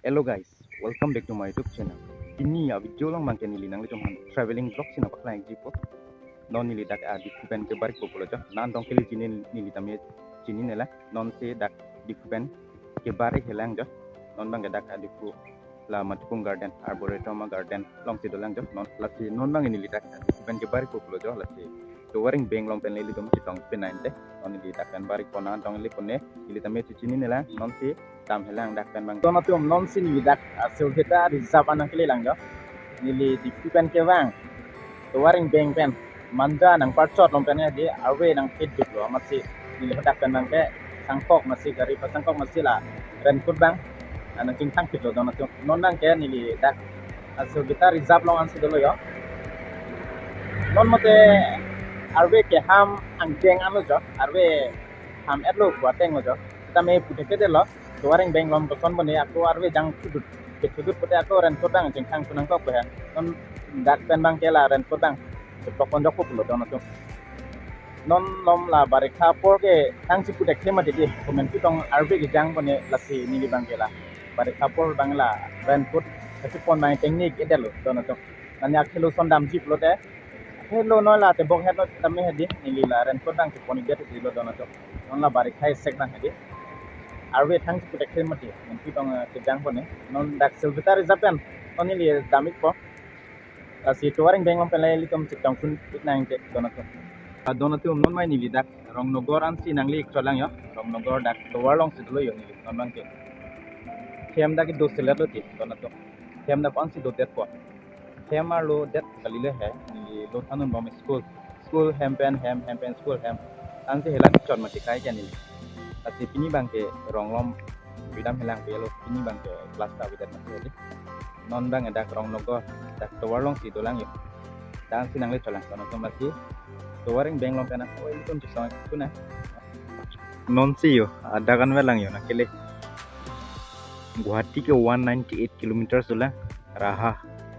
Hello guys, welcome back to my YouTube channel. Ini ya video lang man kini linang lecom han traveling vlog sina bakla yang jipo. Non nili dak di kupen ke barik populo jo. Nan dong kili jini nili tamye jini nela. Non se dak di kupen ke barik helang jo. Non bang dak di ku la matupung garden, arboretum garden long si dolang jo. Non lasi non bang nili dak di kupen ke barik populo jo lasi. To waring beng long pen lili dom si tong penain teh. Non nili dak pen barik pona dong lili pone nili tamye jini nela non si tam helang dak pen bang. Tono tuom non si nili dak asil kita di zapan ang kili lang jo. Nili di kupen ke bang. To waring beng pen manja nang parchot long pen di arwe nang fit juk lo masih nili dak pen bang ke sangkok masih dari pasangkok masih lah renkut bang. Nang cingtang fit lo dono tuom non nang ke nili dak asil kita rizab long ansi dulu yo. Non mate arwe ke ham angjeng anu jo arwe ham etlo kuateng jo kita me pute ke lo to waring beng lom to kon bone aku arwe jang sudut ke sudut pute aku ren kodang jeng kang sunang kok ya non dak pen bang ke la ren kodang to kon jok lo dono to non lom la barikha por ke tang si pute ke ma de komen ki tong arwe ke jang bone lasi ni bang ke la barikha por bang la ren kod ke pon mai teknik edelo dono to nanya khelo sondam jip lo te hello no la te bok heto tame hedi nili la ren kodang ke poni get di lo dono to non la bari khai sek nang hedi arwe thang ku tek mati non ki tong ke jang pone non dak silvitar japan non nili damik po asi to waring bengom pele li tom sik tong kun nang te dono to non mai nili dak rong nogor an si nang li cholang yo rong nogor dak to warlong sit lo yo nili non bang ke kem dak do selet lo ti dono to kem da pan si do tet po Hemar lo det kalile hai ni lo thanun bom school hempen school hem an se helang chon mati kai jani ati pini bang ke ronglom bidam helang pe lo pini bang ke class ta bidat mati non bang ada rong nogo dak towarlong si dolang yo dan sinang le cholang kono to mati towaring beng long kana oi tum ci song kuna non si yo ada kan welang yo nakile Guwahati ke 198 kilometers dola Raha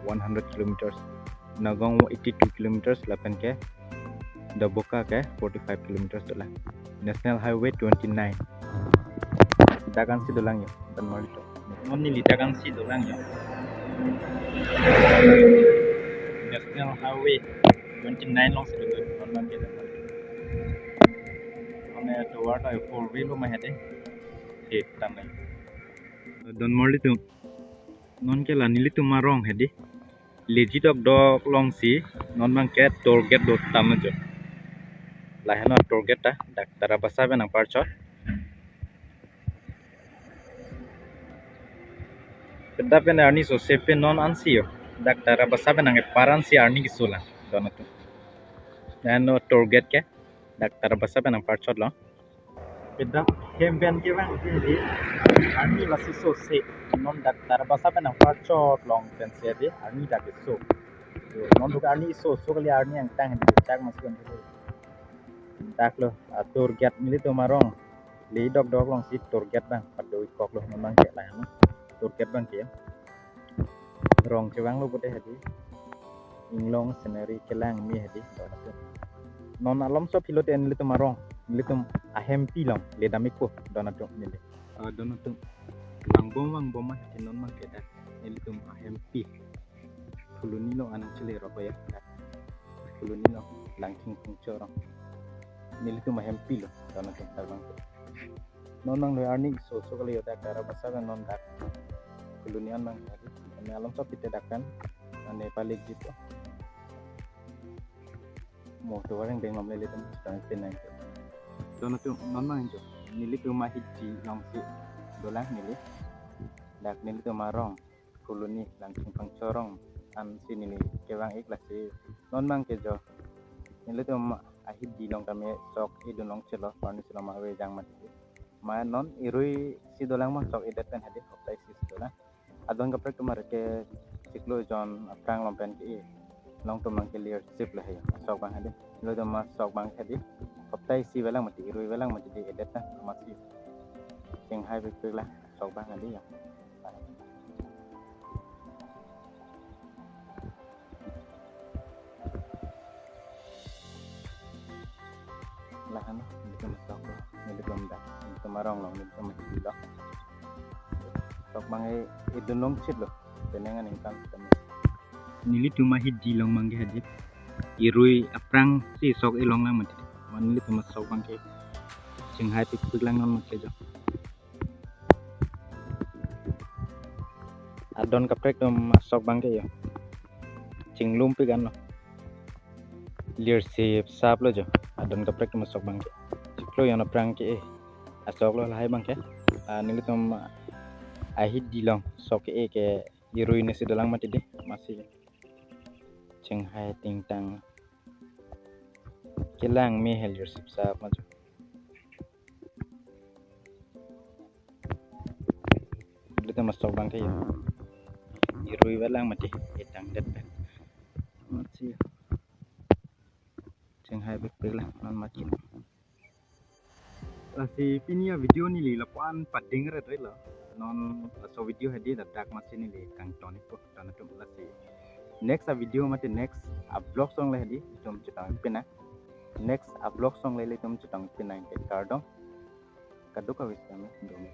100 kilometers Nagong 82 kilometers lapan ke Daboka ke 45 kilometers dola National Highway 29 dagan si dolang yo dan malito non nili dagan si dolang yo National Highway 29 long si dolang non bang ke on to warta 4 wheel lo mahete hit tanai don malito non ke la nili tu marong hedi leji dok long si non bang ke target do tamajo lahena target ta dak tara basabe nang parchot kedape na arni so sepe non ansio dak tara basabe nang paran si arni kisula donato no target ke dak tara basabe nang parchot lo kedap hemben ke bang di arni lasi so se non dak tara basabe nang parchot long tense de arni dak so non duk arni so kali arni ang tang di tak masuk dak lo target mili to marong li dok long si target bang padoi kok lo memang ke lah target bang ke rong ke bang lo putih hadi Anglong scenery kelang mi hadi non alom so pilot en litum marong litum ahem pilong le damiko donato nile donato langbong boma hadi non mang keda litum ahem pi kulunilo anang chile roko ya kulunilo langking pungcorong nilitum ahem pilo donato tabang non mang lo arni so kali yoda kara basa non dak kulunian mang hadi ane alam so pitedakan ane balik gitu mo to wareng beng mamle litum stang penang dono tu mama injo nili tu mahiji long si dolang nili dak nili tu marong kuluni langsung pangcorong an si nili kewang ikhlas si non mang kejo nili tu ahid di long kami sok idun long celo parni selo mawe jang mati ma non irui si dolang mah sok idet pen hadi koptai si dolang adon kaprek tumar ke siklo jon aprang lompen ki long to mang clear sip lah ya sok bang hadi lo to mas sok bang hadi koptai si welang mati irui welang mati di edit na masih sing hai bek lah sok bang hadi ya lahan itu masuk lo ini belum dah itu marong long itu masih di lo sok mangai idunong chit lo tenengan ingkan tama nili tuma hit di long mangge hadit irui aprang si sok ilong lang mati manili tuma sok bangke ching hai pik pik lang non makke jo adon kaprek tum sok bangke yo ching lum pik anno leadership sap lo jo adon kaprek tum sok bangke chiklo yon aprang ke asok lo lahai bangke nili tum ahit di long sok ke irui nesi dalang mati de masih ching hai ting tang kilang me leadership sap ma jo dito masok bangke yo irui walang mati itang det bet masih ching hai bek bek lang non makin lasi pinia video ni li lapuan pading re re lo non so video hadi dak masih ni li kang toni po tan tum lasi next video mate next a vlog song le hadi tum chitang pina next a vlog song le tum chitang pina ke kardong kaduka wisame do me